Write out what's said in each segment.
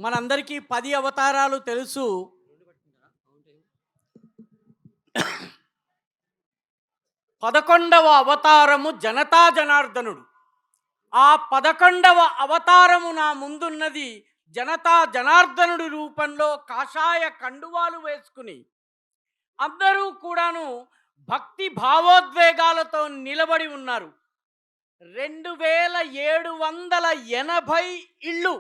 మనందరికీ 10 అవతారాలు తెలుసు. 11వ అవతారము జనతా జనార్దనుడు. ఆ 11వ అవతారము నా ముందున్నది జనతా జనార్దనుడి రూపంలో కాషాయ కండువాలు వేసుకుని అందరూ కూడాను భక్తి భావోద్వేగాలతో నిలబడి ఉన్నారు. 2780 ఇళ్ళు,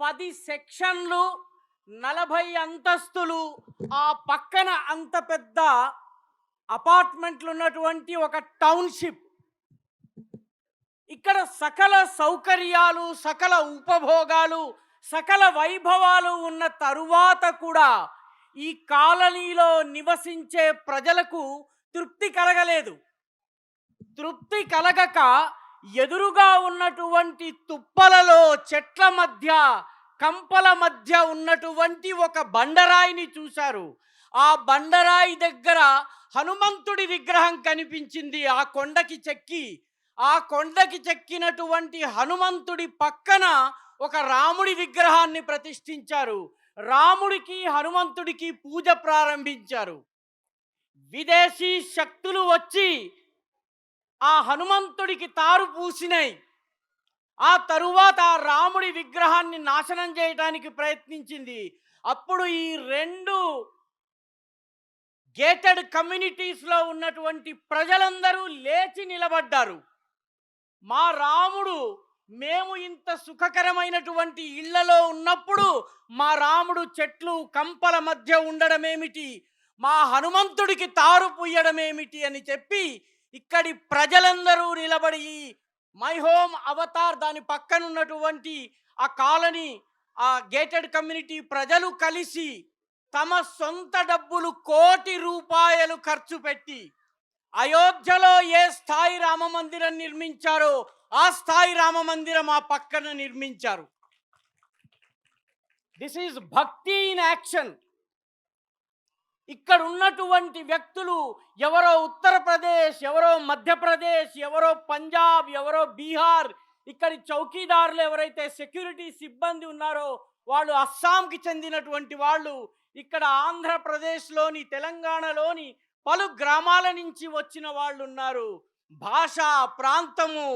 10 సెక్షన్లు, 40 అంతస్తులు, ఆ పక్కన అంత పెద్ద అపార్ట్మెంట్లు ఉన్నటువంటి ఒక టౌన్షిప్. ఇక్కడ సకల సౌకర్యాలు, సకల ఉపభోగాలు, సకల వైభవాలు ఉన్న తరువాత కూడా ఈ కాలనీలో నివసించే ప్రజలకు తృప్తి కలగలేదు. తృప్తి కలగక ఎదురుగా ఉన్నటువంటి తుప్పలలో, చెట్ల మధ్య, కంపల మధ్య ఉన్నటువంటి ఒక బండరాయిని చూశారు. ఆ బండరాయి దగ్గర హనుమంతుడి విగ్రహం కనిపించింది. ఆ కొండకి చెక్కినటువంటి హనుమంతుడి పక్కన ఒక రాముడి విగ్రహాన్ని ప్రతిష్ఠించారు. రాముడికి హనుమంతుడికి పూజ ప్రారంభించారు. విదేశీ శక్తులు వచ్చి ఆ హనుమంతుడికి తారు పూసినాయి. ఆ తరువాత ఆ రాముడి విగ్రహాన్ని నాశనం చేయడానికి ప్రయత్నించింది. అప్పుడు ఈ 2 గేటెడ్ కమ్యూనిటీస్లో ఉన్నటువంటి ప్రజలందరూ లేచి నిలబడ్డారు. మా రాముడు, మేము ఇంత సుఖకరమైనటువంటి ఇళ్లలో ఉన్నప్పుడు మా రాముడు చెట్లు కంపల మధ్య ఉండడమేమిటి, మా హనుమంతుడికి తారు పూయడమేమిటి అని చెప్పి ఇక్కడి ప్రజలందరూ నిలబడి మై హోమ్ అవతార్ దాని పక్కనున్నటువంటి ఆ కాలనీ, ఆ గేటెడ్ కమ్యూనిటీ ప్రజలు కలిసి తమ సొంత డబ్బులు ₹1,00,00,000 ఖర్చు పెట్టి అయోధ్యలో ఏ స్థాయి రామ మందిరం నిర్మించారో ఆ స్థాయి రామ మందిరం ఆ పక్కన నిర్మించారు. దిస్ ఈజ్ భక్తి ఇన్ యాక్షన్. ఇక్కడ ఉన్నటువంటి వ్యక్తులు ఎవరో ఉత్తరప్రదేశ్, ఎవరో మధ్యప్రదేశ్, ఎవరో పంజాబ్, ఎవరో బీహార్, ఇక్కడి చౌకీదారులు ఎవరైతే సెక్యూరిటీ సిబ్బంది ఉన్నారో వాళ్ళు అస్సాంకి చెందినటువంటి వాళ్ళు, ఇక్కడ ఆంధ్రప్రదేశ్లోని, తెలంగాణలోని పలు గ్రామాల నుంచి వచ్చిన వాళ్ళు ఉన్నారు. భాష, ప్రాంతము,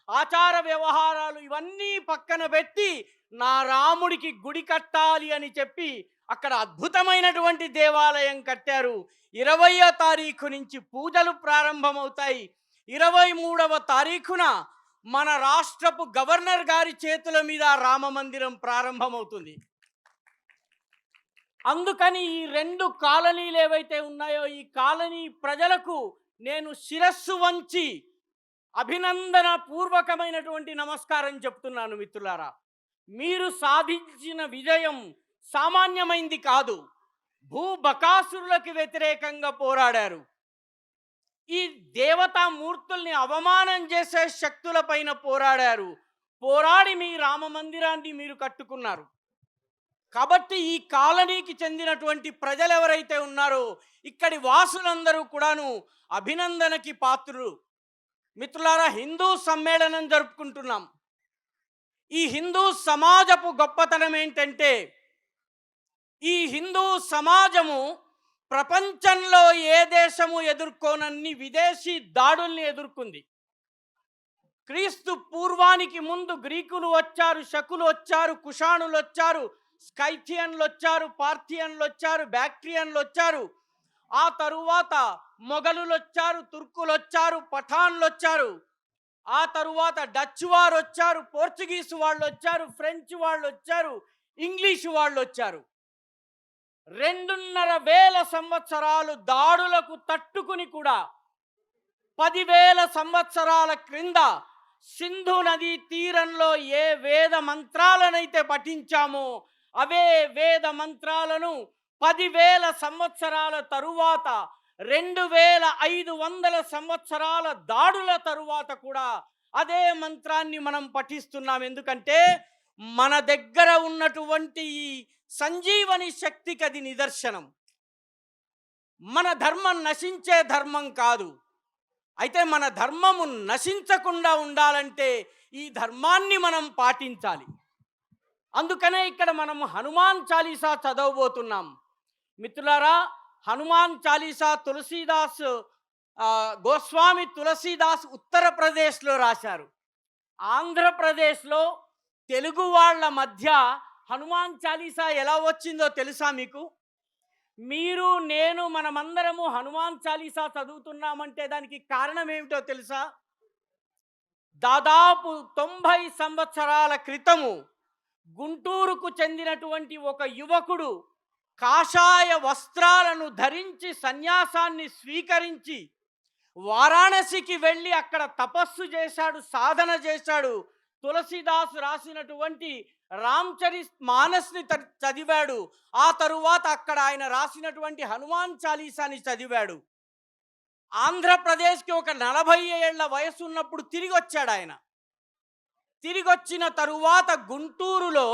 ఆచార వ్యవహారాలు ఇవన్నీ పక్కన పెట్టి నా రాముడికి గుడి కట్టాలి అని చెప్పి అక్కడ అద్భుతమైనటువంటి దేవాలయం కట్టారు. 20వ తారీఖు నుంచి పూజలు ప్రారంభమవుతాయి. 23వ తారీఖున మన రాష్ట్రపు గవర్నర్ గారి చేతుల మీద రామ మందిరం ప్రారంభమవుతుంది. అందుకని ఈ 2 కాలనీలు ఏవైతే ఉన్నాయో ఈ కాలనీ ప్రజలకు నేను శిరస్సు వంచి అభినందన పూర్వకమైనటువంటి నమస్కారం చెప్తున్నాను. మిత్రులారా, మీరు సాధించిన విజయం సామాన్యమైంది కాదు. భూబకాసురులకు వ్యతిరేకంగా పోరాడారు. ఈ దేవతామూర్తుల్ని అవమానం చేసే శక్తులపైన పోరాడారు. పోరాడి మీ రామ మందిరాన్ని మీరు కట్టుకున్నారు. కాబట్టి ఈ కాలనీకి చెందినటువంటి ప్రజలు ఎవరైతే ఉన్నారో ఇక్కడి వాసులందరూ కూడాను అభినందనకి పాత్రులు. మిత్రులారా, హిందూ సమ్మేళనం జరుపుకుంటున్నాం. ఈ హిందూ సమాజపు గొప్పతనం ఏంటంటే ఈ హిందూ సమాజము ప్రపంచంలో ఏ దేశము ఎదుర్కోనన్ని విదేశీ దాడుల్ని ఎదుర్కొంది. క్రీస్తు పూర్వానికి ముందు గ్రీకులు వచ్చారు, శకులు వచ్చారు, కుషాణులు వచ్చారు, స్కైథియన్లు వచ్చారు, పార్థియన్లు వచ్చారు, బ్యాక్ట్రియన్లు వచ్చారు. ఆ తరువాత మొఘలులు వచ్చారు, తుర్కులు వచ్చారు, పఠాన్లు వచ్చారు. ఆ తరువాత డచ్ వారు వచ్చారు, పోర్చుగీసు వాళ్ళు వచ్చారు, ఫ్రెంచ్ వాళ్ళు వచ్చారు, ఇంగ్లీషు వాళ్ళు వచ్చారు. 2,500 సంవత్సరాలు దాడులకు తట్టుకుని కూడా 10,000 సంవత్సరాల క్రింద సింధు నదీ తీరంలో ఏ వేద మంత్రాలనైతే పఠించామో అవే వేద మంత్రాలను 10,000 సంవత్సరాల తరువాత 2,500 సంవత్సరాల దాడుల తరువాత కూడా అదే మంత్రాన్ని మనం పఠిస్తున్నాం. ఎందుకంటే మన దగ్గర ఉన్నటువంటి ఈ సంజీవని శక్తికి అది నిదర్శనం. మన ధర్మం నశించే ధర్మం కాదు. అయితే మన ధర్మము నశించకుండా ఉండాలంటే ఈ ధర్మాన్ని మనం పాటించాలి. అందుకనే ఇక్కడ మనం హనుమాన్ చాలీసా చదవబోతున్నాం. మిత్రులారా, హనుమాన్ చాలీసా తులసీదాస్ గోస్వామి తులసీదాస్ ఉత్తరప్రదేశ్లో రాశారు. ఆంధ్రప్రదేశ్లో తెలుగు వాళ్ళ మధ్య హనుమాన్ చాలీసా ఎలా వచ్చిందో తెలుసా మీకు? మీరు నేను మనమందరము హనుమాన్ చాలీసా చదువుతున్నామంటే దానికి కారణం ఏమిటో తెలుసా? దాదాపు 90 సంవత్సరాల క్రితము గుంటూరుకు చెందినటువంటి ఒక యువకుడు కాషాయ వస్త్రాలను ధరించి సన్యాసాన్ని స్వీకరించి వారాణసికి వెళ్ళి అక్కడ తపస్సు చేశాడు, సాధన చేశాడు. తులసీదాసు రాసినటువంటి రామ్చరిత్ మానస్ని చదివాడు. ఆ తరువాత అక్కడ ఆయన రాసినటువంటి హనుమాన్ చాలీసాని చదివాడు. ఆంధ్రప్రదేశ్కి ఒక 40 ఏళ్ల వయసు ఉన్నప్పుడు తిరిగి వచ్చాడు ఆయన. తిరిగి వచ్చిన తరువాత గుంటూరులో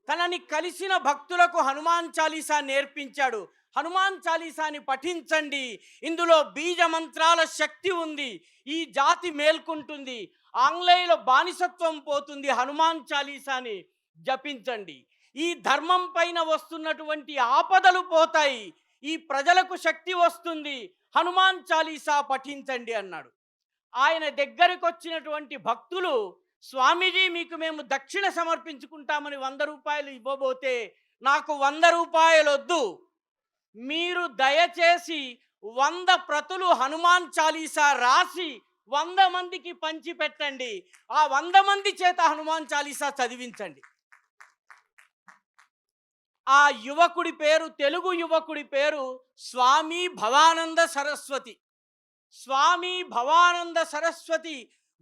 తనని కలిసిన భక్తులకు హనుమాన్ చాలీసా నేర్పించాడు. హనుమాన్ చాలీసాని పఠించండి, ఇందులో బీజ మంత్రాల శక్తి ఉంది, ఈ జాతి మేల్కుంటుంది, ఆంగ్లేయుల బానిసత్వం పోతుంది, హనుమాన్ చాలీసాని జపించండి, ఈ ధర్మం పైన వస్తున్నటువంటి ఆపదలు పోతాయి, ఈ ప్రజలకు శక్తి వస్తుంది, హనుమాన్ చాలీసా పఠించండి అన్నాడు. ఆయన దగ్గరికి వచ్చినటువంటి భక్తులు, స్వామీజీ మీకు మేము దక్షిణ సమర్పించుకుంటామని 100 రూపాయలు ఇవ్వబోతే, నాకు 100 రూపాయలు వద్దు, మీరు దయచేసి 100 ప్రతులు హనుమాన్ చాలీసా రాసి 100 మందికి పంచి పెట్టండి, ఆ 100 మంది చేత హనుమాన్ చాలీసా చదివించండి. ఆ యువకుడి పేరు, తెలుగు యువకుడి పేరు స్వామి భవానంద సరస్వతి. స్వామి భవానంద సరస్వతి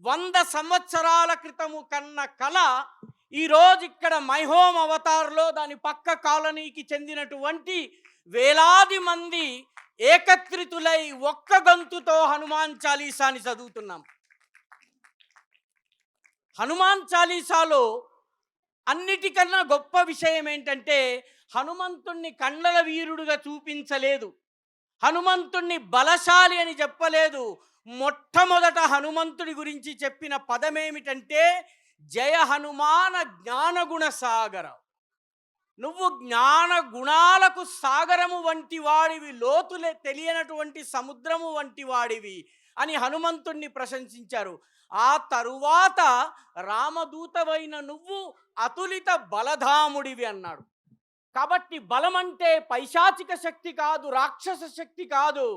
100 సంవత్సరాల క్రితము కన్న కళ ఈరోజు ఇక్కడ మైహోమ్ అవతార్లో దాని పక్క కాలనీకి చెందినటువంటి వేలాది మంది ఏకత్రితులై ఒక్క గంతుతో హనుమాన్ చాలీసాని చదువుతున్నాం. హనుమాన్ చాలీసాలో అన్నిటికన్నా గొప్ప విషయం ఏంటంటే, హనుమంతుణ్ణి కండల వీరుడుగా చూపించలేదు, హనుమంతుణ్ణి బలశాలి అని చెప్పలేదు. మొట్టమొదట హనుమంతుడి గురించి చెప్పిన పదమేమిటంటే, జయ హనుమాన జ్ఞానగుణ సాగర. నువ్వు జ్ఞాన గుణాలకు సాగరము వంటి వాడివి, లోతులే తెలియనటువంటి సముద్రము వంటి వాడివి అని హనుమంతుణ్ణి ప్రశంసించారు. ఆ తరువాత రామదూతవైన నువ్వు అతులిత బలధాముడివి అన్నాడు. కాబట్టి బలం అంటే పైశాచిక శక్తి కాదు, రాక్షస శక్తి కాదు,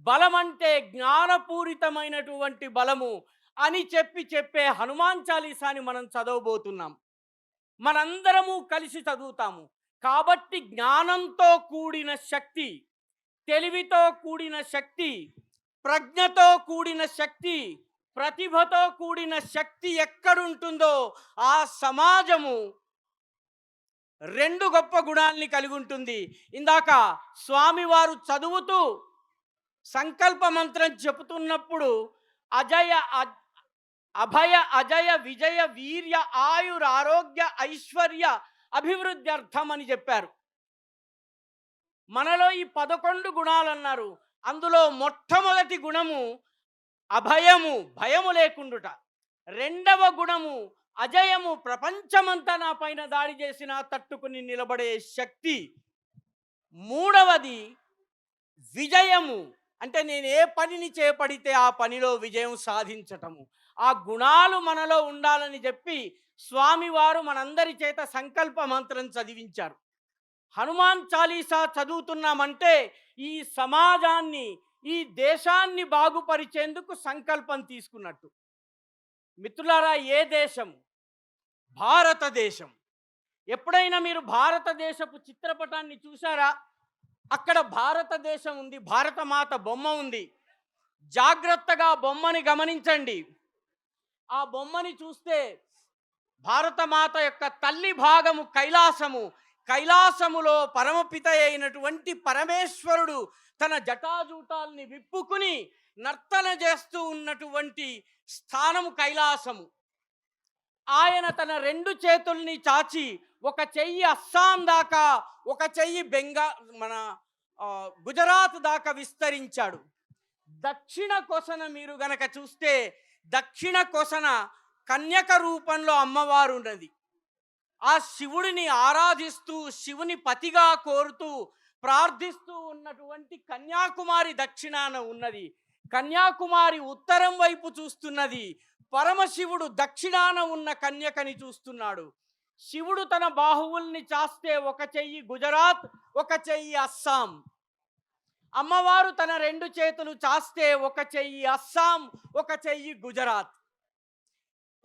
బలం అంటే జ్ఞానపూరితమైనటువంటి బలము అని చెప్పే హనుమాన్ చాలీసాని మనం చదవబోతున్నాం. మనందరము కలిసి చదువుతాము. కాబట్టి జ్ఞానంతో కూడిన శక్తి, తెలివితో కూడిన శక్తి, ప్రజ్ఞతో కూడిన శక్తి, ప్రతిభతో కూడిన శక్తి ఎక్కడుంటుందో ఆ సమాజము 2 గొప్ప గుణాల్ని కలిగి ఉంటుంది. ఇందాక స్వామివారు చదువుతూ సంకల్ప మంత్రం చెబుతున్నప్పుడు అభయ అజయ విజయ వీర్య ఆయుర ఆరోగ్య ఐశ్వర్య అభివృద్ధి అర్థం అని చెప్పారు. మనలో ఈ 11 గుణాలు అన్నారు. అందులో మొట్టమొదటి గుణము అభయము, భయము లేకుండుట. రెండవ గుణము అజయము, ప్రపంచమంతా నా పైన దాడి చేసినా తట్టుకుని నిలబడే శక్తి. మూడవది విజయము, అంటే నేను ఏ పనిని చేపడితే ఆ పనిలో విజయం సాధించటము. ఆ గుణాలు మనలో ఉండాలని చెప్పి స్వామివారు మనందరి చేత సంకల్ప మంత్రం చదివించారు. హనుమాన్ చాలీసా చదువుతున్నామంటే ఈ సమాజాన్ని, ఈ దేశాన్ని బాగుపరిచేందుకు సంకల్పం తీసుకున్నట్టు. మిత్రులారా, ఏ దేశం? భారతదేశం. ఎప్పుడైనా మీరు భారతదేశపు చిత్రపటాన్ని చూసారా? అక్కడ భారతదేశం ఉంది, భారతమాత బొమ్మ ఉంది. జాగ్రత్తగా బొమ్మని గమనించండి. ఆ బొమ్మని చూస్తే భారతమాత యొక్క తల్లి భాగము కైలాసము. కైలాసములో పరమపిత అయినటువంటి పరమేశ్వరుడు తన జటాజూటాల్ని విప్పుకుని నర్తన చేస్తూ ఉన్నటువంటి స్థానము కైలాసము. ఆయన తన 2 చేతుల్ని చాచి, ఒక చెయ్యి అస్సాం దాకా, ఒక చెయ్యి గుజరాత్ దాకా విస్తరించాడు. దక్షిణ కొసన మీరు గనక చూస్తే, దక్షిణ కొసన కన్యక రూపంలో అమ్మవారు ఉన్నది. ఆ శివుడిని ఆరాధిస్తూ శివుని పతిగా కోరుతూ ప్రార్థిస్తూ ఉన్నటువంటి కన్యాకుమారి దక్షిణాన ఉన్నది. కన్యాకుమారి ఉత్తరం వైపు చూస్తున్నది. పరమశివుడు దక్షిణాన ఉన్న కన్యకని చూస్తున్నాడు. శివుడు తన బాహువుల్ని చాస్తే ఒక చెయ్యి గుజరాత్, ఒక చెయ్యి అస్సాం. అమ్మవారు తన రెండు చేతులు చాస్తే ఒక చెయ్యి అస్సాం, ఒక చెయ్యి గుజరాత్.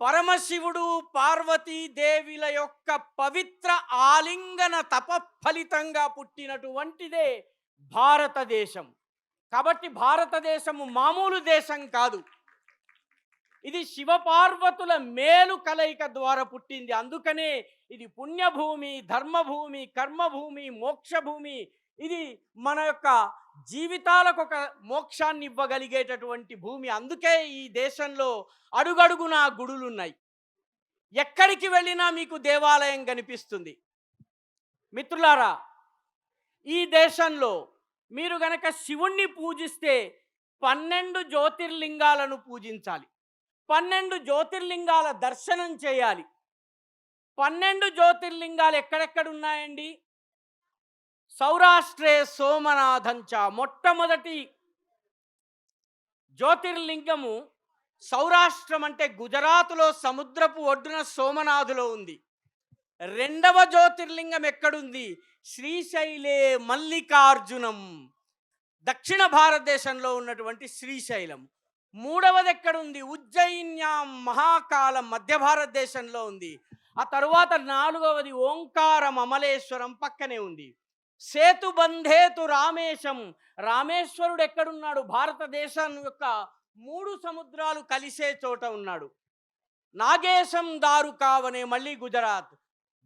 పరమశివుడు పార్వతీదేవిల యొక్క పవిత్ర ఆలింగన తప ఫలితంగా పుట్టినటువంటిదే భారతదేశం. కాబట్టి భారతదేశము మామూలు దేశం కాదు. ఇది శివపార్వతుల మేలు కలయిక ద్వారా పుట్టింది. అందుకనే ఇది పుణ్యభూమి, ధర్మభూమి, కర్మభూమి, మోక్షభూమి. ఇది మన యొక్క జీవితాలకు ఒక మోక్షాన్ని ఇవ్వగలిగేటటువంటి భూమి. అందుకే ఈ దేశంలో అడుగడుగునా గుడులున్నాయి. ఎక్కడికి వెళ్ళినా మీకు దేవాలయం కనిపిస్తుంది. మిత్రులారా, ఈ దేశంలో మీరు గనక శివుణ్ణి పూజిస్తే 12 జ్యోతిర్లింగాలను పూజించాలి. 12 జ్యోతిర్లింగాల దర్శనం చేయాలి. 12 జ్యోతిర్లింగాలు ఎక్కడెక్కడ ఉన్నాయండి? సౌరాష్ట్రే సోమనాథంచ. మొట్టమొదటి జ్యోతిర్లింగము సౌరాష్ట్రం అంటే గుజరాత్లో సముద్రపు ఒడ్డున సోమనాథులో ఉంది. రెండవ జ్యోతిర్లింగం ఎక్కడుంది? శ్రీశైలే మల్లికార్జునం, దక్షిణ భారతదేశంలో ఉన్నటువంటి శ్రీశైలం. మూడవది ఎక్కడుంది? ఉజ్జయిన్యాం మహాకాలం, మధ్య భారతదేశంలో ఉంది. ఆ తరువాత నాలుగవది ఓంకారం అమలేశ్వరం పక్కనే ఉంది. సేతుబంధేతు రామేశం, రామేశ్వరుడు ఎక్కడున్నాడు? భారతదేశం యొక్క 3 సముద్రాలు కలిసే చోట ఉన్నాడు. నాగేశం దారుకావనే, మళ్ళీ గుజరాత్.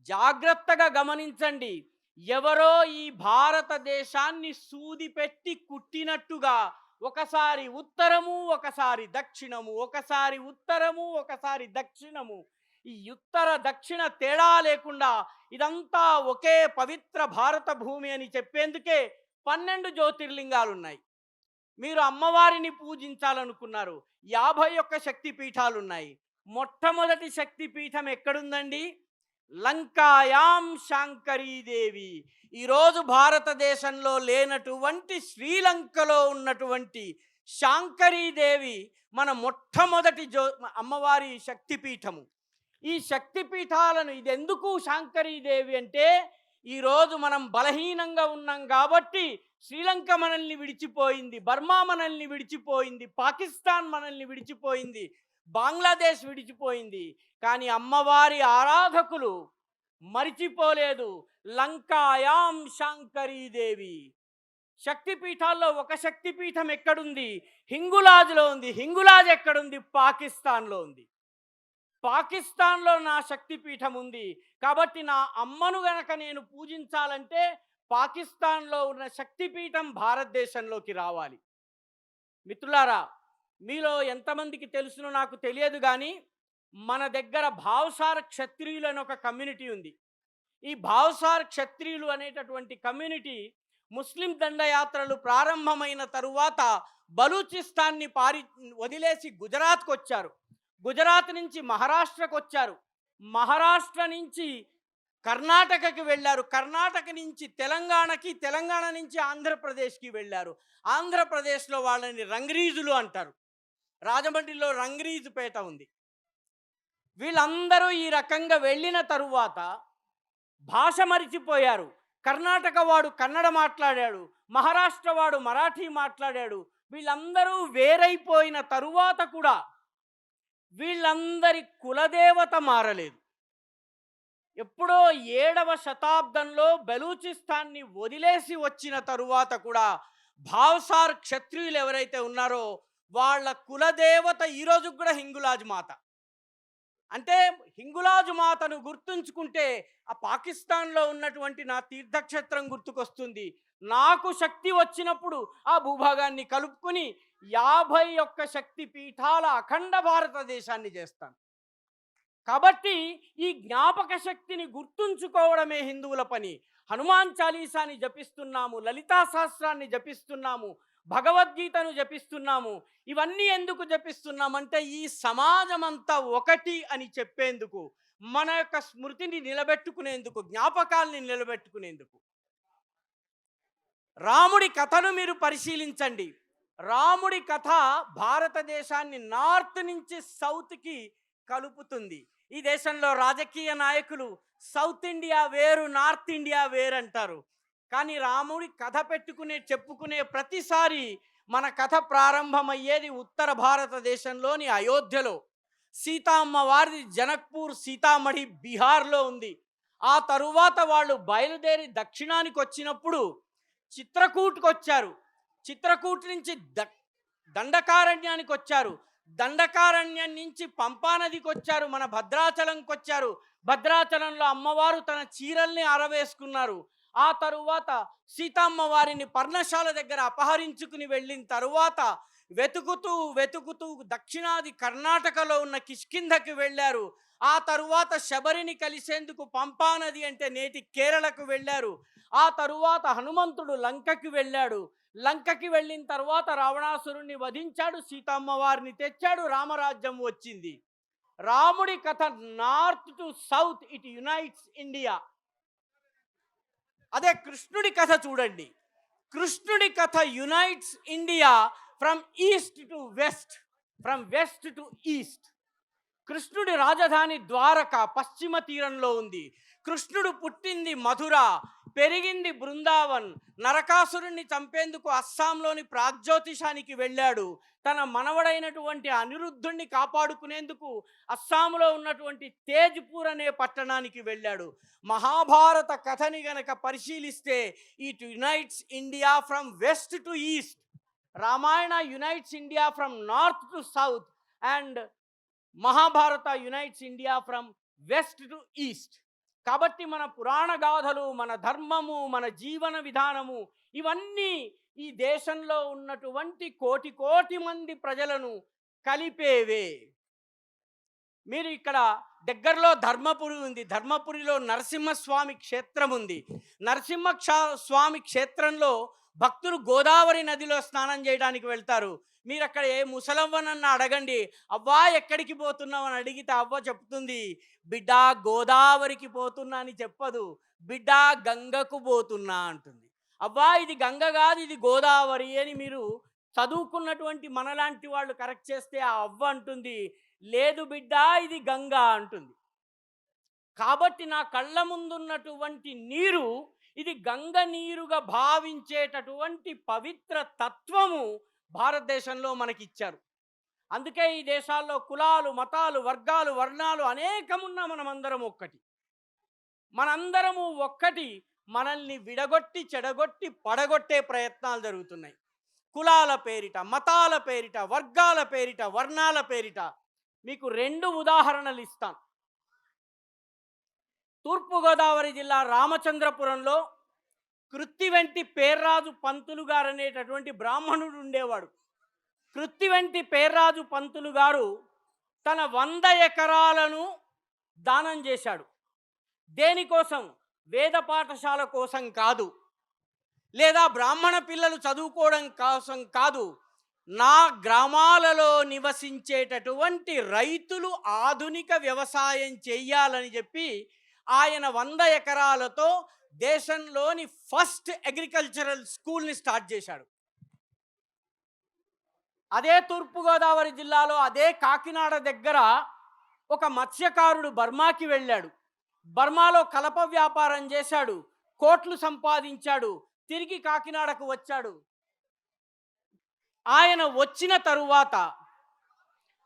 జాగ్రత్తగా గమనించండి. ఎవరో ఈ భారతదేశాన్ని సూది పెట్టి కుట్టినట్టుగా ఒకసారి ఉత్తరము, ఒకసారి దక్షిణము, ఒకసారి ఉత్తరము, ఒకసారి దక్షిణము, ఈ ఉత్తర దక్షిణ తేడా లేకుండా ఇదంతా ఒకే పవిత్ర భారత భూమి అని చెప్పేందుకే 12 జ్యోతిర్లింగాలు ఉన్నాయి. మీరు అమ్మవారిని పూజించాలనుకున్నారు, 51 శక్తి పీఠాలు ఉన్నాయి. మొట్టమొదటి శక్తి పీఠం ఎక్కడుందండి? లంకాయాం శాంకరీదేవి. ఈరోజు భారతదేశంలో లేనటువంటి శ్రీలంకలో ఉన్నటువంటి శాంకరీదేవి మన మొట్టమొదటి అమ్మవారి శక్తిపీఠము. ఈ శక్తిపీఠాలను, ఇది ఎందుకు శాంకరీదేవి అంటే, ఈరోజు మనం బలహీనంగా ఉన్నాం కాబట్టి శ్రీలంక మనల్ని విడిచిపోయింది, బర్మా మనల్ని విడిచిపోయింది, పాకిస్తాన్ మనల్ని విడిచిపోయింది, బంగ్లాదేశ్ విడిచిపోయింది. కానీ అమ్మవారి ఆరాధకులు మరిచిపోలేదు. లంకాయాం శాంకరీదేవి. శక్తిపీఠాల్లో ఒక శక్తిపీఠం ఎక్కడుంది? హింగులాజ్లో ఉంది. హింగులాజ్ ఎక్కడుంది? పాకిస్తాన్లో ఉంది. పాకిస్తాన్లో నా శక్తిపీఠం ఉంది. కాబట్టి నా అమ్మను గనక నేను పూజించాలంటే పాకిస్తాన్లో ఉన్న శక్తిపీఠం భారతదేశంలోకి రావాలి. మిత్రులారా, మీలో ఎంతమందికి తెలుసునో నాకు తెలియదు, కానీ మన దగ్గర భావసార క్షత్రియులు అని ఒక కమ్యూనిటీ ఉంది. ఈ భావసార క్షత్రియులు అనేటటువంటి కమ్యూనిటీ ముస్లిం దండయాత్రలు ప్రారంభమైన తరువాత బలూచిస్తాన్ని వదిలేసి గుజరాత్కు వచ్చారు. గుజరాత్ నుంచి మహారాష్ట్రకు వచ్చారు. మహారాష్ట్ర నుంచి కర్ణాటకకి వెళ్ళారు. కర్ణాటక నుంచి తెలంగాణకి, తెలంగాణ నుంచి ఆంధ్రప్రదేశ్కి వెళ్ళారు. ఆంధ్రప్రదేశ్లో వాళ్ళని రంగ్రీజులు అంటారు. రాజమండ్రిలో రంగ్రీజుపేట ఉంది. వీళ్ళందరూ ఈ రకంగా వెళ్ళిన తరువాత భాష మరిచిపోయారు. కర్ణాటక వాడు కన్నడ మాట్లాడాడు, మహారాష్ట్ర వాడు మరాఠీ మాట్లాడాడు. వీళ్ళందరూ వేరైపోయిన తరువాత కూడా వీళ్ళందరి కులదేవత మారలేదు. ఎప్పుడో 7వ శతాబ్దంలో బలూచిస్తాన్ని వదిలేసి వచ్చిన తరువాత కూడా భావసార్ క్షత్రియులు ఎవరైతే ఉన్నారో వాళ్ళ కులదేవత ఈరోజు కూడా హింగులాజ్ మాత. అంటే హింగులాజ్ మాతను గుర్తుంచుకుంటే ఆ పాకిస్తాన్లో ఉన్నటువంటి నా తీర్థక్షేత్రం గుర్తుకొస్తుంది. నాకు శక్తి వచ్చినప్పుడు ఆ భూభాగాన్ని కలుపుకుని 51 శక్తి పీఠాల అఖండ భారతదేశాన్ని చేస్తాను. కాబట్టి ఈ జ్ఞాపక శక్తిని గుర్తుంచుకోవడమే హిందువుల పని. హనుమాన్ చాలీసాని జపిస్తున్నాము, లలితా సహస్రాన్ని జపిస్తున్నాము, భగవద్గీతను జపిస్తున్నాము. ఇవన్నీ ఎందుకు జపిస్తున్నామంటే ఈ సమాజమంతా ఒకటి అని చెప్పేందుకు, మన యొక్క స్మృతిని నిలబెట్టుకునేందుకు, జ్ఞాపకాల్ని నిలబెట్టుకునేందుకు. రాముడి కథను మీరు పరిశీలించండి. రాముడి కథ భారతదేశాన్ని నార్త్ నుంచి సౌత్‌కి కలుపుతుంది. ఈ దేశంలో రాజకీయ నాయకులు సౌత్ ఇండియా వేరు, నార్త్ ఇండియా వేరంటారు. కానీ రాముడి కథ చెప్పుకునే ప్రతిసారి మన కథ ప్రారంభమయ్యేది ఉత్తర భారతదేశంలోని అయోధ్యలో. సీతమ్మ వారిది జనక్పూర్, సీతామఢి బీహార్‌లో ఉంది. ఆ తరువాత వాళ్ళు బయలుదేరి దక్షిణానికి వచ్చినప్పుడు చిత్రకూట్‌కొచ్చారు. చిత్రకూట్ నుంచి దండకారణ్యానికి వచ్చారు. దండకారణ్యం నుంచి పంపానదికి వచ్చారు. మన భద్రాచలంకి వచ్చారు. భద్రాచలంలో అమ్మవారు తన చీరల్ని ఆరవేసుకున్నారు. ఆ తరువాత సీతమ్మ వారిని పర్ణశాల దగ్గర అపహరించుకుని వెళ్ళిన తరువాత వెతుకుతూ వెతుకుతూ దక్షిణాది కర్ణాటకలో ఉన్న కిష్కింధకి వెళ్ళారు. ఆ తరువాత శబరిని కలిసేందుకు పంపానది అంటే నేటి కేరళకు వెళ్ళారు. ఆ తరువాత హనుమంతుడు లంకకి వెళ్ళాడు. లంకకి వెళ్ళిన తర్వాత రావణాసురుణ్ణి వధించాడు, సీతమ్మ వారిని తెచ్చాడు, రామరాజ్యం వచ్చింది. రాముడి కథ north to south it unites India. అదే కృష్ణుడి కథ చూడండి. కృష్ణుడి కథ unites India from east to west, from west to east. కృష్ణుడి రాజధాని ద్వారక పశ్చిమ తీరంలో ఉంది. కృష్ణుడు పుట్టింది మధుర, పెరిగింది బృందావన్. నరకాసురుణ్ణి చంపేందుకు అస్సాంలోని ప్రాగ్జ్యోతిషానికి వెళ్ళాడు. తన మనవడైనటువంటి అనిరుద్ధుణ్ణి కాపాడుకునేందుకు అస్సాంలో ఉన్నటువంటి తేజ్పూర్ అనే పట్టణానికి వెళ్ళాడు. మహాభారత కథని గనక పరిశీలిస్తే it unites India from west to east. Ramayana unites India from north to south and Mahabharata unites India from west to east. కాబట్టి మన పురాణ గాథలు, మన ధర్మము, మన జీవన విధానము ఇవన్నీ ఈ దేశంలో ఉన్నటువంటి కోటి కోటి మంది ప్రజలను కలిపేవే. మీరు ఇక్కడ దగ్గరలో ధర్మపురి ఉంది. ధర్మపురిలో నరసింహస్వామి క్షేత్రం ఉంది. స్వామి క్షేత్రంలో భక్తులు గోదావరి నదిలో స్నానం చేయడానికి వెళ్తారు. మీరు అక్కడ ఏ ముసలవ్వనన్నా అడగండి, అవ్వా ఎక్కడికి పోతున్నావు అని అడిగితే అవ్వ చెప్తుంది, బిడ్డ గోదావరికి పోతున్నా అని చెప్పదు, బిడ్డ గంగకు పోతున్నా అంటుంది. అవ్వా ఇది గంగ కాదు, ఇది గోదావరి అని మీరు చదువుకున్నటువంటి మనలాంటి వాళ్ళు కరెక్ట్ చేస్తే ఆ అవ్వ అంటుంది, లేదు బిడ్డ ఇది గంగ అంటుంది. కాబట్టి నా కళ్ళ ముందున్నటువంటి నీరు ఇది గంగ నీరుగా భావించేటటువంటి పవిత్ర తత్వము భారతదేశంలో మనకిచ్చారు. అందుకే ఈ దేశాల్లో కులాలు, మతాలు, వర్గాలు, వర్ణాలు అనేకమున్నా మనమందరం ఒక్కటి. మనందరము ఒక్కటి. మనల్ని విడగొట్టి, చెడగొట్టి, పడగొట్టే ప్రయత్నాలు జరుగుతున్నాయి. కులాల పేరిట, మతాల పేరిట, వర్గాల పేరిట, వర్ణాల పేరిట. మీకు 2 ఉదాహరణలు ఇస్తాను. తూర్పుగోదావరి జిల్లా రామచంద్రపురంలో కృత్తివెంటి పేర్రాజు పంతులు గారు అనేటటువంటి బ్రాహ్మణుడు ఉండేవాడు. కృత్తివెంటి పేర్రాజు పంతులు గారు తన 100 ఎకరాలను దానం చేశాడు. దేనికోసం? వేద పాఠశాల కోసం కాదు, లేదా బ్రాహ్మణ పిల్లలు చదువుకోవడం కోసం కాదు. నా గ్రామాలలో నివసించేటటువంటి రైతులు ఆధునిక వ్యవసాయం చేయాలని చెప్పి ఆయన 100 ఎకరాలతో దేశంలోని ఫస్ట్ అగ్రికల్చరల్ స్కూల్ని స్టార్ట్ చేశాడు. అదే తూర్పుగోదావరి జిల్లాలో, అదే కాకినాడ దగ్గర ఒక మత్స్యకారుడు బర్మాకి వెళ్ళాడు. బర్మాలో కలప వ్యాపారం చేశాడు, కోట్లు సంపాదించాడు, తిరిగి కాకినాడకు వచ్చాడు. ఆయన వచ్చిన తరువాత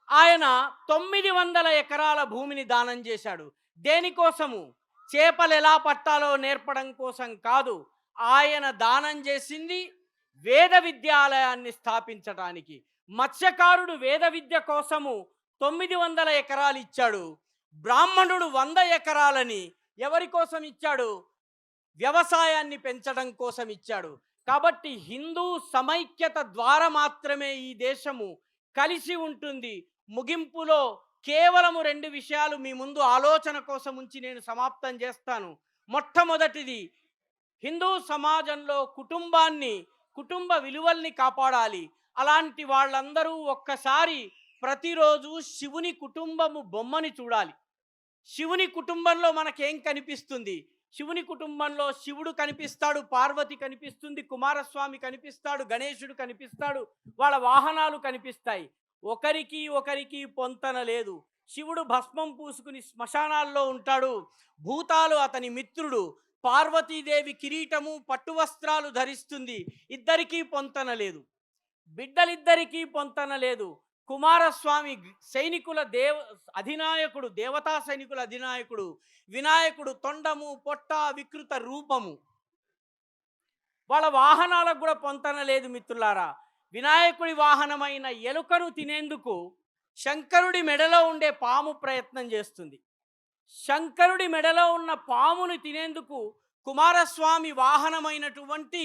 ఆయన 900 ఎకరాల భూమిని దానం చేశాడు. దేనికోసము? చేపలు ఎలా పట్టాలో నేర్పడం కోసం కాదు. ఆయన దానం చేసింది వేద విద్యాలయాన్ని స్థాపించడానికి. మత్స్యకారుడు వేద విద్య కోసము 900 ఎకరాలు ఇచ్చాడు. బ్రాహ్మణుడు 100 ఎకరాలని ఎవరి కోసం ఇచ్చాడు? వ్యవసాయాన్ని పెంచడం కోసం ఇచ్చాడు. కాబట్టి హిందూ సమైక్యత ద్వారా మాత్రమే ఈ దేశము కలిసి ఉంటుంది. ముగింపులో కేవలము 2 విషయాలు మీ ముందు ఆలోచన కోసం ఉంచి నేను సమాప్తం చేస్తాను. మొట్టమొదటిది, హిందూ సమాజంలో కుటుంబ విలువల్ని కాపాడాలి. అలాంటి వాళ్ళందరూ ఒక్కసారి ప్రతిరోజు శివుని కుటుంబము బొమ్మని చూడాలి. శివుని కుటుంబంలో మనకేం కనిపిస్తుంది? శివుని కుటుంబంలో శివుడు కనిపిస్తాడు, పార్వతి కనిపిస్తుంది, కుమారస్వామి కనిపిస్తాడు, గణేశుడు కనిపిస్తాడు, వాళ్ళ వాహనాలు కనిపిస్తాయి. ఒకరికి ఒకరికి పొంతన లేదు. శివుడు భస్మం పూసుకుని శ్మశానాల్లో ఉంటాడు, భూతాలు అతని మిత్రుడు. పార్వతీదేవి కిరీటము పట్టు వస్త్రాలు ధరిస్తుంది. ఇద్దరికీ పొంతన లేదు. బిడ్డలిద్దరికీ పొంతన లేదు. కుమారస్వామి సైనికుల అధినాయకుడు, దేవతా సైనికుల అధినాయకుడు. వినాయకుడు తొండము, పొట్ట, వికృత రూపము. వాళ్ళ వాహనాలకు కూడా పొంతన లేదు మిత్రులారా. వినాయకుడి వాహనమైన ఎలుకను తినేందుకు శంకరుడి మెడలో ఉండే పాము ప్రయత్నం చేస్తుంది. శంకరుడి మెడలో ఉన్న పామును తినేందుకు కుమారస్వామి వాహనమైనటువంటి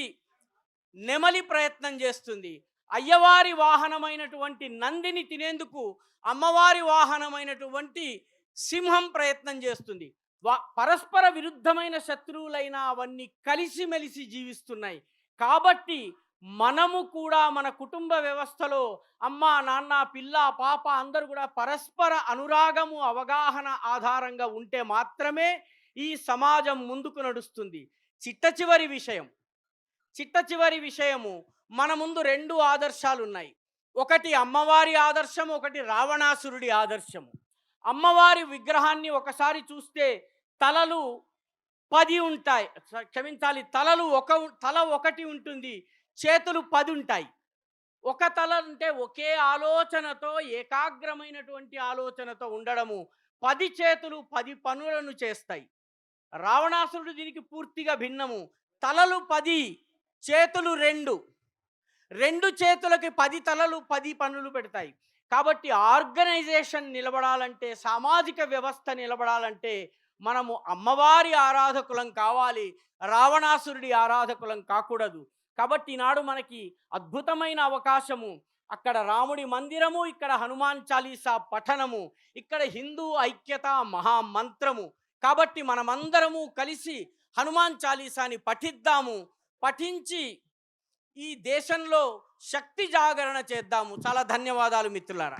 నెమలి ప్రయత్నం చేస్తుంది. అయ్యవారి వాహనమైనటువంటి నందిని తినేందుకు అమ్మవారి వాహనమైనటువంటి సింహం ప్రయత్నం చేస్తుంది. పరస్పర విరుద్ధమైన శత్రువులైన అవన్నీ కలిసిమెలిసి జీవిస్తున్నాయి. కాబట్టి మనము కూడా మన కుటుంబ వ్యవస్థలో అమ్మ, నాన్న, పిల్ల, పాప అందరూ కూడా పరస్పర అనురాగము, అవగాహన ఆధారంగా ఉంటే మాత్రమే ఈ సమాజం ముందుకు నడుస్తుంది. చిట్ట చివరి విషయము మన ముందు రెండు ఆదర్శాలు ఉన్నాయి. ఒకటి అమ్మవారి ఆదర్శం, ఒకటి రావణాసురుడి ఆదర్శము. అమ్మవారి విగ్రహాన్ని ఒకసారి చూస్తే తలలు 10 ఉంటాయి, క్షమించాలి, తల ఒకటి ఉంటుంది, చేతులు 10 ఉంటాయి. ఒక తల అంటే ఒకే ఆలోచనతో, ఏకాగ్రమైనటువంటి ఆలోచనతో ఉండడము. 10 చేతులు 10 పనులను చేస్తాయి. రావణాసురుడు దీనికి పూర్తిగా భిన్నము. తలలు 10, చేతులు 2. 2 చేతులకి 10 తలలు 10 పనులు పెడతాయి. కాబట్టి ఆర్గనైజేషన్ నిలబడాలంటే, సామాజిక వ్యవస్థ నిలబడాలంటే మనము అమ్మవారి ఆరాధకులం కావాలి, రావణాసురుడి ఆరాధకులం కాకూడదు. కాబట్టి ఈనాడు మనకి అద్భుతమైన అవకాశము. అక్కడ రాముడి మందిరము, ఇక్కడ హనుమాన్ చాలీసా పఠనము, ఇక్కడ హిందూ ఐక్యత మహామంత్రము. కాబట్టి మనమందరము కలిసి హనుమాన్ చాలీసాని పఠిద్దాము. పఠించి ఈ దేశంలో శక్తి జాగరణ చేద్దాము. చాలా ధన్యవాదాలు మిత్రులారా.